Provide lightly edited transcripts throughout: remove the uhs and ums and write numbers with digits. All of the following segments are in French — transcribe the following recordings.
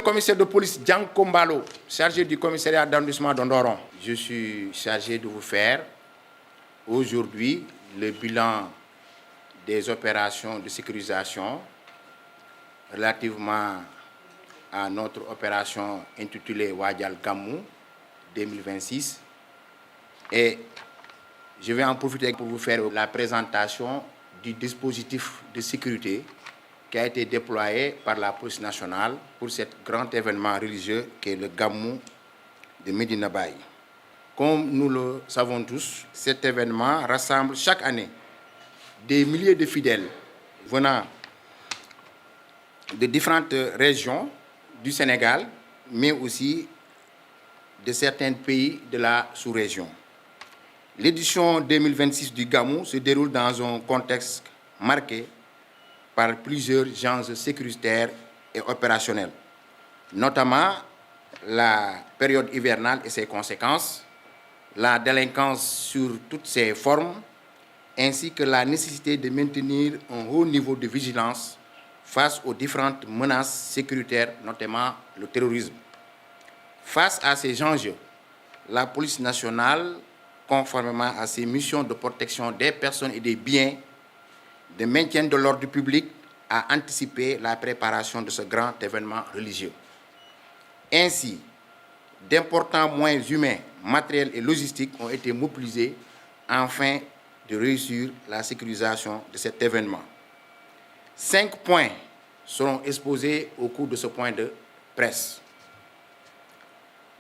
Commissaire de police Dianko Mbalo, chargé du commissariat d'arrondissement d'Ondoron. Je suis chargé de vous faire aujourd'hui le bilan des opérations de sécurisation relativement à notre opération intitulée Wadjal Gamou 2026. Et je vais en profiter pour vous faire la présentation du dispositif de sécurité qui a été déployé par la police nationale pour cet grand événement religieux qui est le Gamou de Medina Baye. Comme nous le savons tous, cet événement rassemble chaque année des milliers de fidèles venant de différentes régions du Sénégal, mais aussi de certains pays de la sous-région. L'édition 2026 du Gamou se déroule dans un contexte marqué par plusieurs enjeux sécuritaires et opérationnels, notamment la période hivernale et ses conséquences, la délinquance sur toutes ses formes, ainsi que la nécessité de maintenir un haut niveau de vigilance face aux différentes menaces sécuritaires, notamment le terrorisme. Face à ces enjeux, la police nationale, conformément à ses missions de protection des personnes et des biens, de maintien de l'ordre public, a anticipé la préparation de ce grand événement religieux. Ainsi, d'importants moyens humains, matériels et logistiques ont été mobilisés afin de réussir la sécurisation de cet événement. 5 points seront exposés au cours de ce point de presse.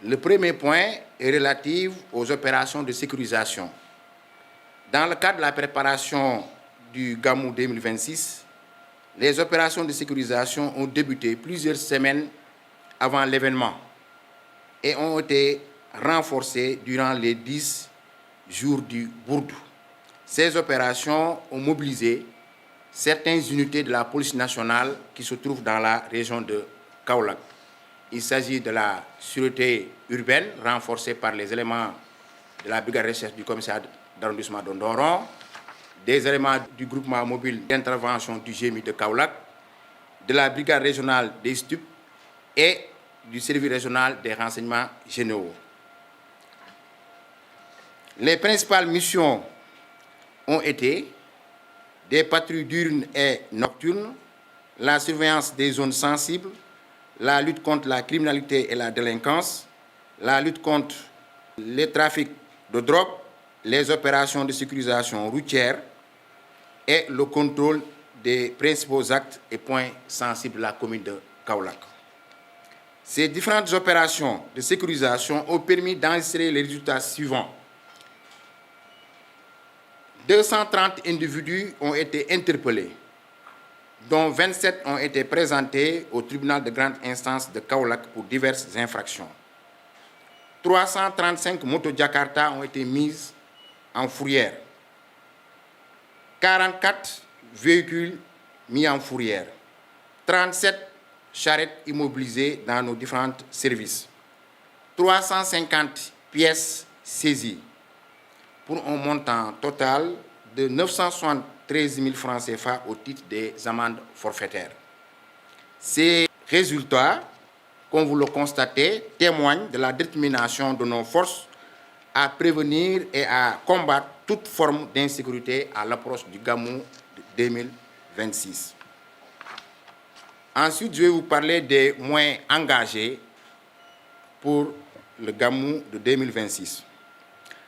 Le premier point est relatif aux opérations de sécurisation. Dans le cadre de la préparation du Gamou 2026, les opérations de sécurisation ont débuté plusieurs semaines avant l'événement et ont été renforcées durant les 10 jours du Bourdou. Ces opérations ont mobilisé certaines unités de la police nationale qui se trouvent dans la région de Kaolack. Il s'agit de la sûreté urbaine renforcée par les éléments de la brigade de recherche du commissariat d'arrondissement d'Ondoron, des éléments du groupement mobile d'intervention du GMI de Kaolack, de la brigade régionale des STUP et du service régional des renseignements généraux. Les principales missions ont été des patrouilles diurnes et nocturnes, la surveillance des zones sensibles, la lutte contre la criminalité et la délinquance, la lutte contre les trafics de drogue, les opérations de sécurisation routière et le contrôle des principaux actes et points sensibles de la commune de Kaolack. Ces différentes opérations de sécurisation ont permis d'enregistrer les résultats suivants. 230 individus ont été interpellés, dont 27 ont été présentés au tribunal de grande instance de Kaolack pour diverses infractions. 335 motos Jakarta ont été mises en fourrière. 44 véhicules mis en fourrière. 37 charrettes immobilisées dans nos différents services. 350 pièces saisies pour un montant total de 973 000 francs CFA au titre des amendes forfaitaires. Ces résultats, comme vous le constatez, témoignent de la détermination de nos forces à prévenir et à combattre toute forme d'insécurité à l'approche du Gamou 2026. Ensuite, je vais vous parler des moyens engagés pour le Gamou de 2026.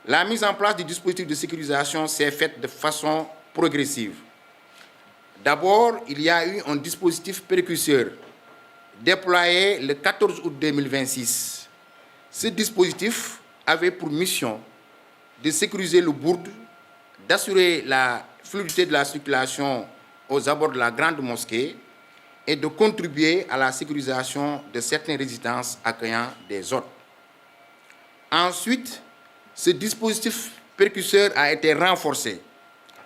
La mise en place du dispositif de sécurisation s'est faite de façon progressive. D'abord, il y a eu un dispositif précurseur déployé le 14 août 2026. Ce dispositif avait pour mission de sécuriser le bourd, d'assurer la fluidité de la circulation aux abords de la grande mosquée et de contribuer à la sécurisation de certaines résidences accueillant des hôtes. Ensuite, ce dispositif précurseur a été renforcé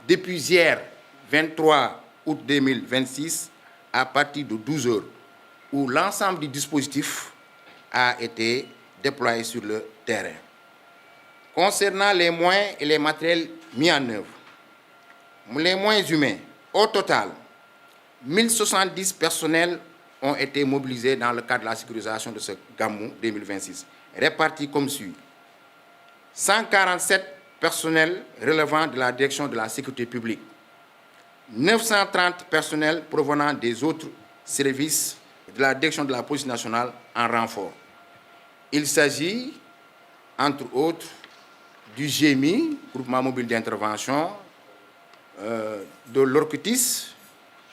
depuis hier, 23 août 2026, à partir de 12 heures, où l'ensemble du dispositif a été déployé sur le terrain. Concernant les moyens et les matériels mis en œuvre, les moyens humains. Au total, 1070 personnels ont été mobilisés dans le cadre de la sécurisation de ce Gamou 2026, répartis comme suit. 147 personnels relevant de la direction de la sécurité publique, 930 personnels provenant des autres services de la direction de la police nationale en renfort. Il s'agit, entre autres, du GMI, Groupement mobile d'intervention, de l'ORCUTIS,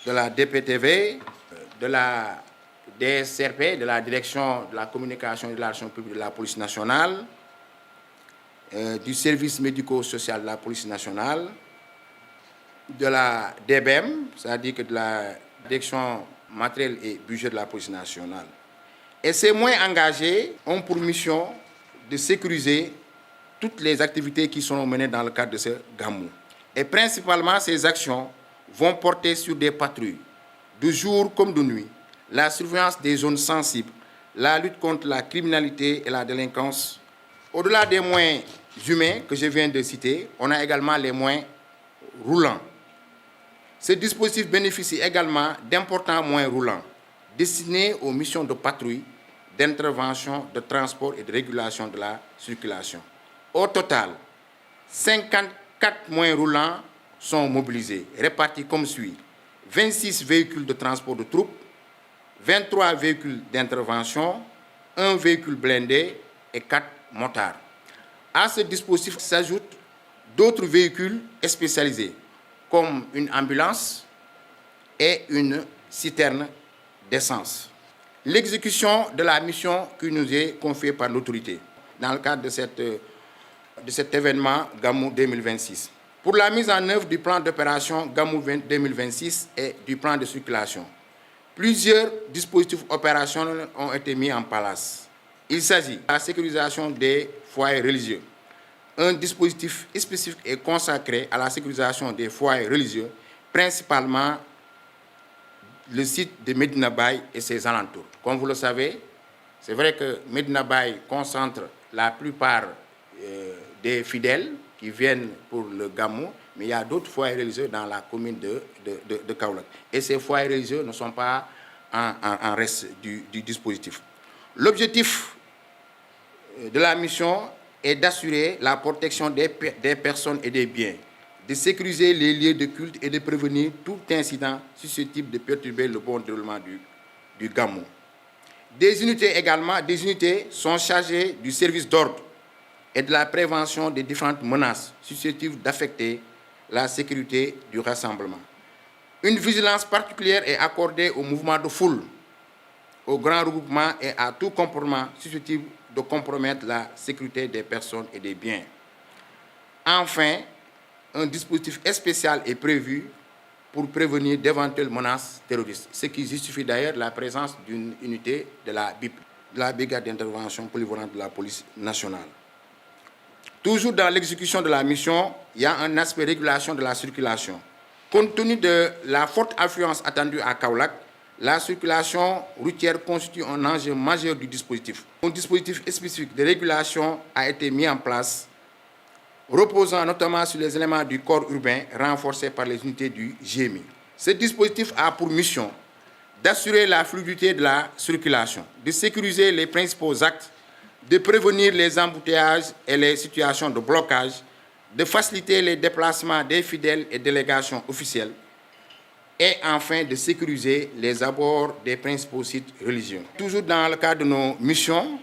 de la DPTV, de la DSRP, de la Direction de la communication et de l'action publique de la police nationale, du service médico-social de la police nationale, de la DBM, c'est-à-dire que de la Direction matériel et budget de la police nationale. Et ces moyens engagés ont pour mission de sécuriser toutes les activités qui sont menées dans le cadre de ce Gamou. Et principalement, ces actions vont porter sur des patrouilles, de jour comme de nuit, la surveillance des zones sensibles, la lutte contre la criminalité et la délinquance. Au-delà des moyens humains que je viens de citer, on a également les moyens roulants. Ce dispositif bénéficie également d'importants moyens roulants destinés aux missions de patrouille, d'intervention, de transport et de régulation de la circulation. Au total, 54 moyens roulants sont mobilisés, répartis comme suit. 26 véhicules de transport de troupes, 23 véhicules d'intervention, 1 véhicule blindé et 4 motards. À ce dispositif s'ajoutent d'autres véhicules spécialisés, comme une ambulance et une citerne d'essence. L'exécution de la mission qui nous est confiée par l'autorité dans le cadre de cet événement Gamou 2026. Pour la mise en œuvre du plan d'opération Gamou 2026 et du plan de circulation, plusieurs dispositifs opérationnels ont été mis en place. Il s'agit de la sécurisation des foyers religieux. Un dispositif spécifique est consacré à la sécurisation des foyers religieux, principalement le site de Medina Baye et ses alentours. Comme vous le savez, c'est vrai que Medina Baye concentre la plupart des fidèles qui viennent pour le Gamou, mais il y a d'autres foyers religieux dans la commune de Kaolack. Et ces foyers religieux ne sont pas en reste du dispositif. L'objectif de la mission est d'assurer la protection des personnes et des biens, de sécuriser les lieux de culte et de prévenir tout incident susceptible de perturber le bon déroulement du Gamou. Des unités sont chargées du service d'ordre et de la prévention des différentes menaces susceptibles d'affecter la sécurité du rassemblement. Une vigilance particulière est accordée au mouvement de foule, au grand regroupement et à tout comportement susceptible de compromettre la sécurité des personnes et des biens. Enfin, un dispositif spécial est prévu pour prévenir d'éventuelles menaces terroristes, ce qui justifie d'ailleurs la présence d'une unité de la BIP, de la Brigade d'intervention polyvalente de la police nationale. Toujours dans l'exécution de la mission, il y a un aspect régulation de la circulation. Compte tenu de la forte affluence attendue à Kaolack, la circulation routière constitue un enjeu majeur du dispositif. Un dispositif spécifique de régulation a été mis en place, reposant notamment sur les éléments du corps urbain renforcés par les unités du GMI. Ce dispositif a pour mission d'assurer la fluidité de la circulation, de sécuriser les principaux actes, de prévenir les embouteillages et les situations de blocage, de faciliter les déplacements des fidèles et délégations officielles, et enfin de sécuriser les abords des principaux sites religieux. Toujours dans le cadre de nos missions,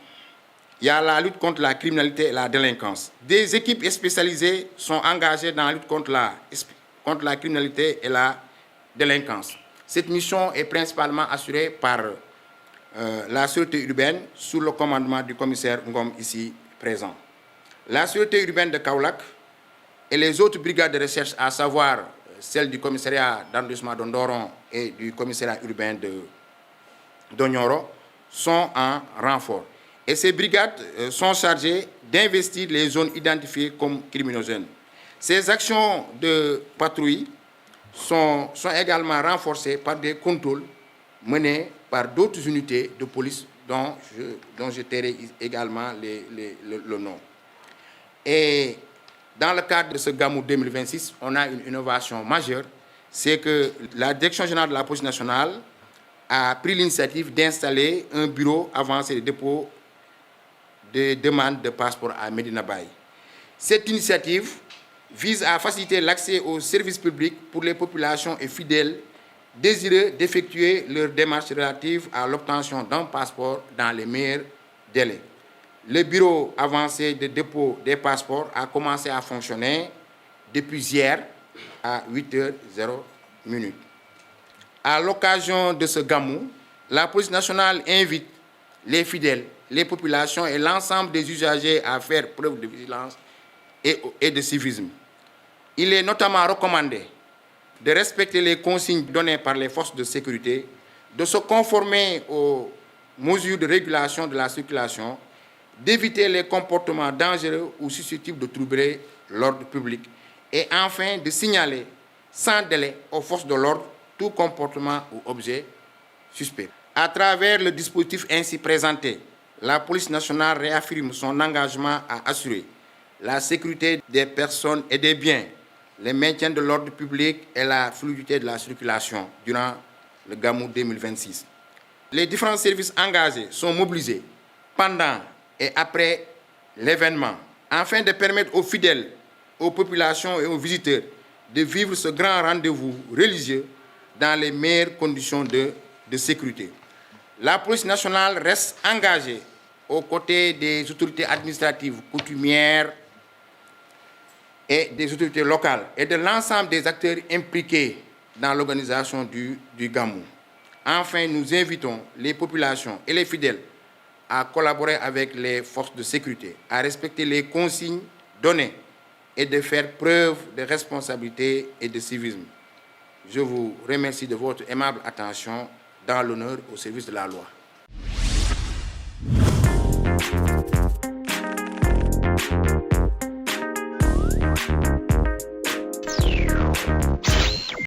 il y a la lutte contre la criminalité et la délinquance. Des équipes spécialisées sont engagées dans la lutte contre la criminalité et la délinquance. Cette mission est principalement assurée par la sûreté urbaine sous le commandement du commissaire Ngom ici présent. La sûreté urbaine de Kaolack et les autres brigades de recherche, à savoir celle du commissariat d'arrondissement de Ndoron et du commissariat urbain de Donyoro, sont en renfort. Et ces brigades sont chargées d'investir les zones identifiées comme criminogènes. Ces actions de patrouille sont également renforcées par des contrôles menés par d'autres unités de police dont je tairai également le nom. Et Dans le cadre de ce Gamou 2026, on a une innovation majeure, c'est que la Direction générale de la police nationale a pris l'initiative d'installer un bureau avancé de dépôt de demande de passeport à Medina Baye. Cette initiative vise à faciliter l'accès aux services publics pour les populations et fidèles désireux d'effectuer leurs démarches relatives à l'obtention d'un passeport dans les meilleurs délais. Le bureau avancé de dépôt des passeports a commencé à fonctionner depuis hier à 8h00. À l'occasion de ce Gamou, la police nationale invite les fidèles, les populations et l'ensemble des usagers à faire preuve de vigilance et de civisme. Il est notamment recommandé de respecter les consignes données par les forces de sécurité, de se conformer aux mesures de régulation de la circulation, d'éviter les comportements dangereux ou susceptibles de troubler l'ordre public et enfin de signaler sans délai aux forces de l'ordre tout comportement ou objet suspect. À travers le dispositif ainsi présenté, la police nationale réaffirme son engagement à assurer la sécurité des personnes et des biens, le maintien de l'ordre public et la fluidité de la circulation durant le Gamou 2026. Les différents services engagés sont mobilisés pendant et après l'événement, afin de permettre aux fidèles, aux populations et aux visiteurs de vivre ce grand rendez-vous religieux dans les meilleures conditions de sécurité. La police nationale reste engagée aux côtés des autorités administratives coutumières et des autorités locales et de l'ensemble des acteurs impliqués dans l'organisation du Gamou. Enfin, nous invitons les populations et les fidèles à collaborer avec les forces de sécurité, à respecter les consignes données et de faire preuve de responsabilité et de civisme. Je vous remercie de votre aimable attention dans l'honneur au service de la loi.